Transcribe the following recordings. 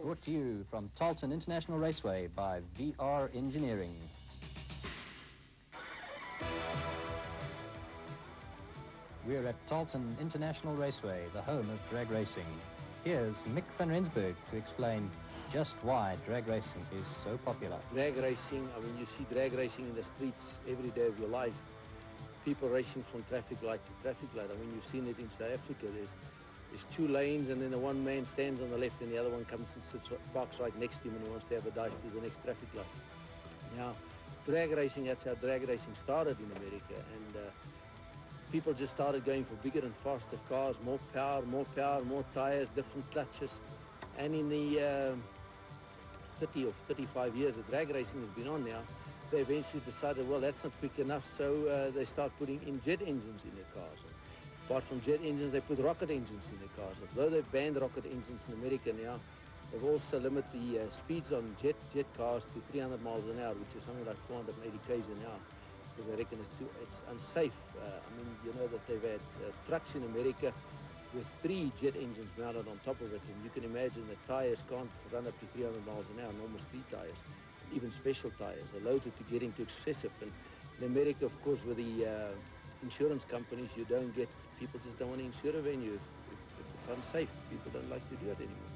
Brought to you from Tarlton International Raceway by VR Engineering. We're at Tarlton International Raceway, the home of drag racing. Here's Mick van Rensburg to explain just why drag racing is so popular. Drag racing, I mean, you see drag racing in the streets every day of your life. People racing from traffic light to traffic light. I mean, you've seen it in South Africa. There's two lanes, and then the one man stands on the left and the other one comes and sits, parks right next to him, and he wants to have a dice to the next traffic light. Now, drag racing, that's how drag racing started in America, and people just started going for bigger and faster cars, more power, more tires, different clutches. And in the 30 or 35 years that drag racing has been on now, they eventually decided, well, that's not quick enough, so they start putting in jet engines in their cars. Apart from jet engines, they put rocket engines in their cars. Although they've banned rocket engines in America now, they've also limited the speeds on jet cars to 300 miles an hour, which is something like 480 k's an hour, because they reckon it's unsafe. I mean, you know that they've had trucks in America with 3 jet engines mounted on top of it, and you can imagine that tires can't run up to 300 miles an hour, almost 3 tires, even special tires. They're loaded to getting too excessive. And in America, of course, with the insurance companies, you don't get, people just don't want to insure a venue if it's unsafe. People don't like to do it anymore.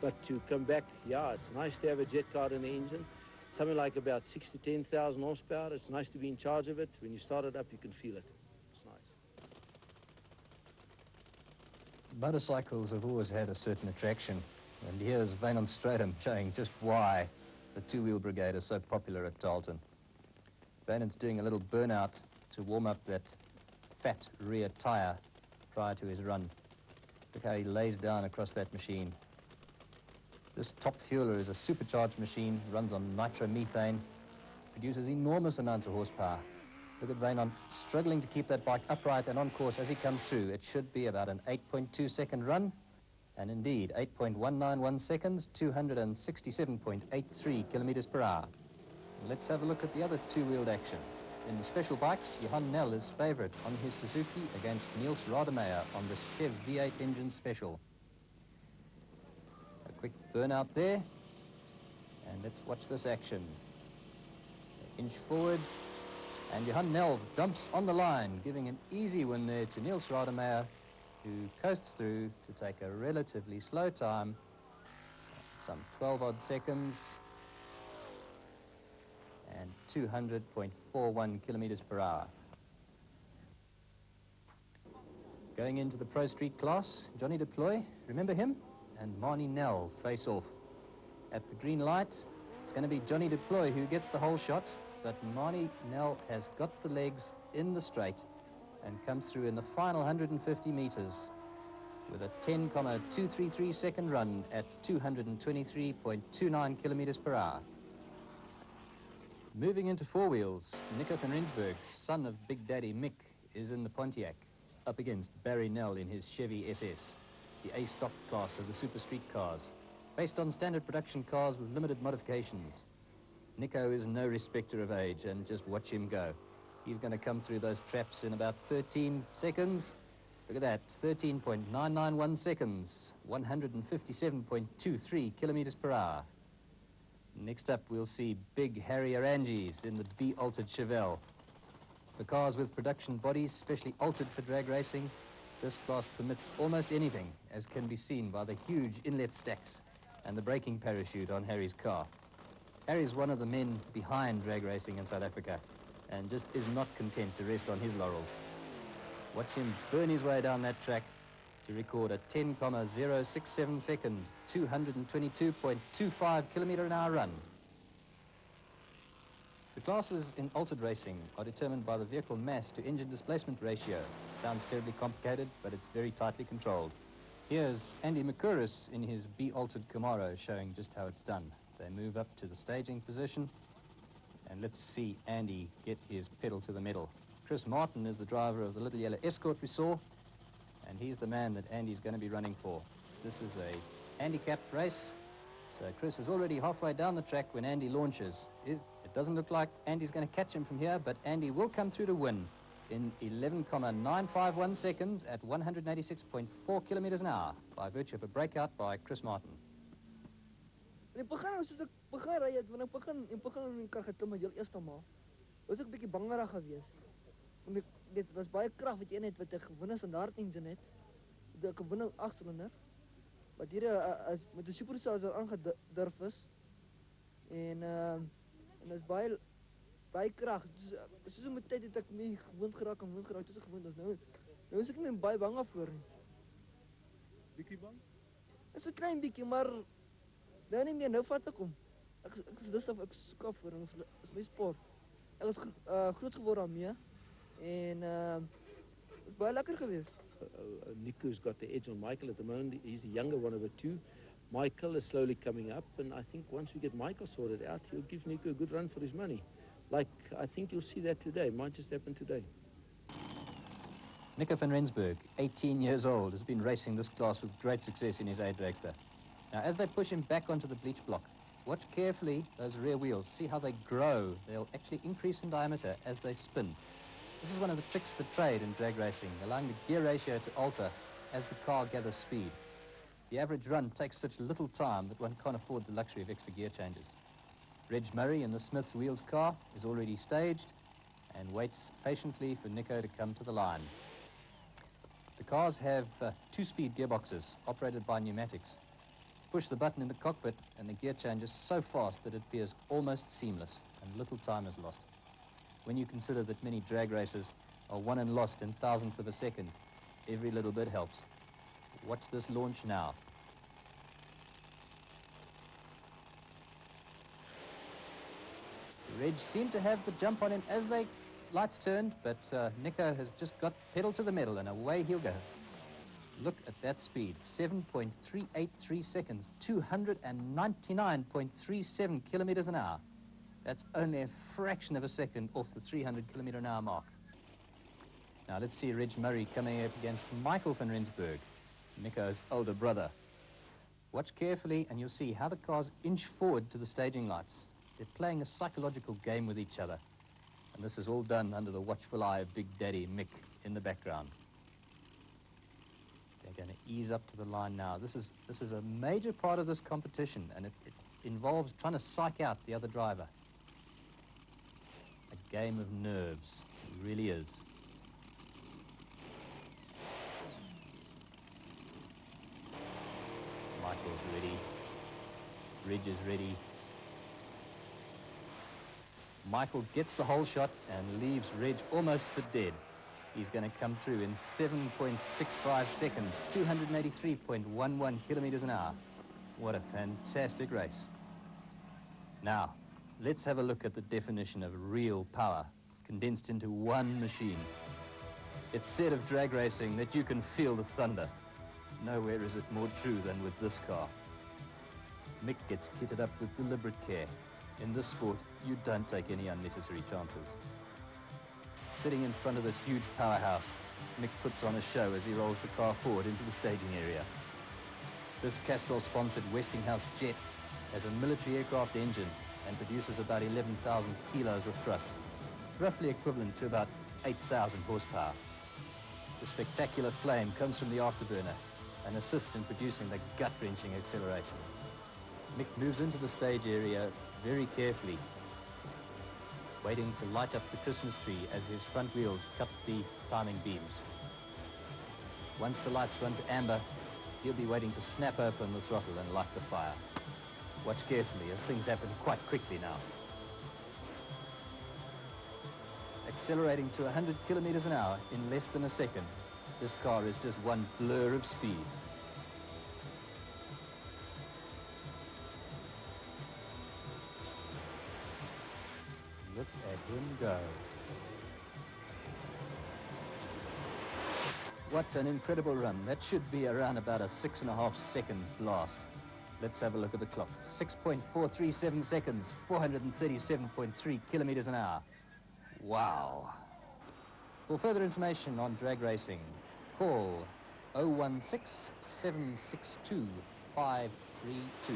But to come back, yeah, it's nice to have a jet car in the engine, something like about 6 to 10,000 horsepower. It's nice to be in charge of it. When you start it up, you can feel it. It's nice. Motorcycles have always had a certain attraction, and here's Wynand Strydom showing just why the two-wheel brigade is so popular at Tarlton. Wynand's doing a little burnout to warm up that fat rear tyre prior to his run. Look how he lays down across that machine. This top fueler is a supercharged machine, runs on nitromethane, produces enormous amounts of horsepower. Look at Wynand struggling to keep that bike upright and on course as he comes through. It should be about an 8.2 second run, and indeed 8.191 seconds, 267.83 kilometers per hour. Let's have a look at the other two-wheeled action. In the special bikes, Johan Nel is favourite on his Suzuki against Niels Rademeyer on the Chev V8 engine special. A quick burnout there, and let's watch this action. An inch forward, and Johan Nel dumps on the line, giving an easy win there to Niels Rademeyer, who coasts through to take a relatively slow time, some 12 odd seconds, and 200.41 kilometers per hour. Going into the Pro Street class, Johnny Deploy, remember him? And Marnie Nell face off. At the green light, it's going to be Johnny Deploy who gets the whole shot, but Marnie Nell has got the legs in the straight and comes through in the final 150 meters with a 10.233 second run at 223.29 kilometers per hour. Moving into four wheels, Nico van Rensburg, son of Big Daddy Mick, is in the Pontiac, up against Barry Nell in his Chevy SS, the A-stock class of the super street cars, based on standard production cars with limited modifications. Nico is no respecter of age, and just watch him go. He's going to come through those traps in about 13 seconds. Look at that, 13.991 seconds, 157.23 kilometers per hour. Next up, we'll see Big Harry Arangis in the B-altered Chevelle. For cars with production bodies specially altered for drag racing, this class permits almost anything, as can be seen by the huge inlet stacks and the braking parachute on Harry's car. Harry's one of the men behind drag racing in South Africa, and just is not content to rest on his laurels. Watch him burn his way down that track to record a 10.067 second, 222.25 kilometer an hour run. The classes in altered racing are determined by the vehicle mass to engine displacement ratio. Sounds terribly complicated, but it's very tightly controlled. Here's Andy Makuris in his B-altered Camaro showing just how it's done. They move up to the staging position, and let's see Andy get his pedal to the metal. Chris Martin is the driver of the little yellow Escort we saw, and he's the man that Andy's going to be running for. This is a handicapped race, so Chris is already halfway down the track when Andy launches. It doesn't look like Andy's going to catch him from here, but Andy will come through to win in 11.951 seconds at 186.4 kilometers an hour by virtue of a breakout by Chris Martin. In die begin soos ek begin ry het, wanneer ek begin in die kar geklim het, heel eerste maal, was ek 'n bietjie bangerig geweest. Want dit was baie krag wat jy net wat 'n gewone standaard engine het. Dit 'n gewone 8-silinder. Wat hier met 'n supercharger aangedurf is. En is baie krag. Soos met tyd het ek mee gewoond geraak, toe se gewoond is nou is ek nie baie bang voor nie. Bietjie bang? Is 'n klein bietjie, maar nou nie meer, nou vat ek hom. Ek is lustig, ek soek af vir ons is my sport. Ek het groot geword daarmee en het baie lekker geweest. Nico's got the edge on Michael at the moment. He's the younger one of the two. Michael is slowly coming up, and I think once we get Michael sorted out, he'll give Nico a good run for his money. Like, I think you'll see that today. Might just happen today. Nico van Rensburg, 18 years old, has been racing this class with great success in his A dragster. Now, as they push him back onto the bleach block, watch carefully those rear wheels. See how they grow. They'll actually increase in diameter as they spin. This is one of the tricks of the trade in drag racing, allowing the gear ratio to alter as the car gathers speed. The average run takes such little time that one can't afford the luxury of extra gear changes. Reg Murray in the Smith's Wheels car is already staged and waits patiently for Nico to come to the line. The cars have two-speed gearboxes operated by pneumatics. Push the button in the cockpit and the gear changes so fast that it appears almost seamless and little time is lost. When you consider that many drag races are won and lost in thousandths of a second, every little bit helps. Watch this launch now. Reg seemed to have the jump on him as the lights turned, but Nico has just got pedal to the metal and away he'll go. Look at that speed, 7.383 seconds, 299.37 kilometers an hour. That's only a fraction of a second off the 300 kilometer an hour mark. Now let's see Reg Murray coming up against Michael van Rensburg, Nico's older brother. Watch carefully and you'll see how the cars inch forward to the staging lights. They're playing a psychological game with each other. And this is all done under the watchful eye of Big Daddy Mick in the background. They're going to ease up to the line now. This is a major part of this competition, and it involves trying to psych out the other driver. A game of nerves. It really is. Michael's ready. Reg is ready. Michael gets the whole shot and leaves Reg almost for dead. He's going to come through in 7.65 seconds, 283.11 kilometers an hour. What a fantastic race. Now, let's have a look at the definition of real power, condensed into one machine. It's said of drag racing that you can feel the thunder. Nowhere is it more true than with this car. Mick gets kitted up with deliberate care. In this sport, you don't take any unnecessary chances. Sitting in front of this huge powerhouse, Mick puts on a show as he rolls the car forward into the staging area. This Castrol-sponsored Westinghouse jet has a military aircraft engine and produces about 11,000 kilos of thrust, roughly equivalent to about 8,000 horsepower. The spectacular flame comes from the afterburner and assists in producing the gut-wrenching acceleration. Mick moves into the stage area very carefully, waiting to light up the Christmas tree as his front wheels cut the timing beams. Once the lights run to amber, he'll be waiting to snap open the throttle and light the fire. Watch carefully as things happen quite quickly now. Accelerating to 100 kilometers an hour in less than a second, this car is just one blur of speed. Look at him go. What an incredible run. That should be around about a 6.5 second blast. Let's have a look at the clock. 6.437 seconds, 437.3 kilometers an hour. Wow. For further information on drag racing, call 016 762 532.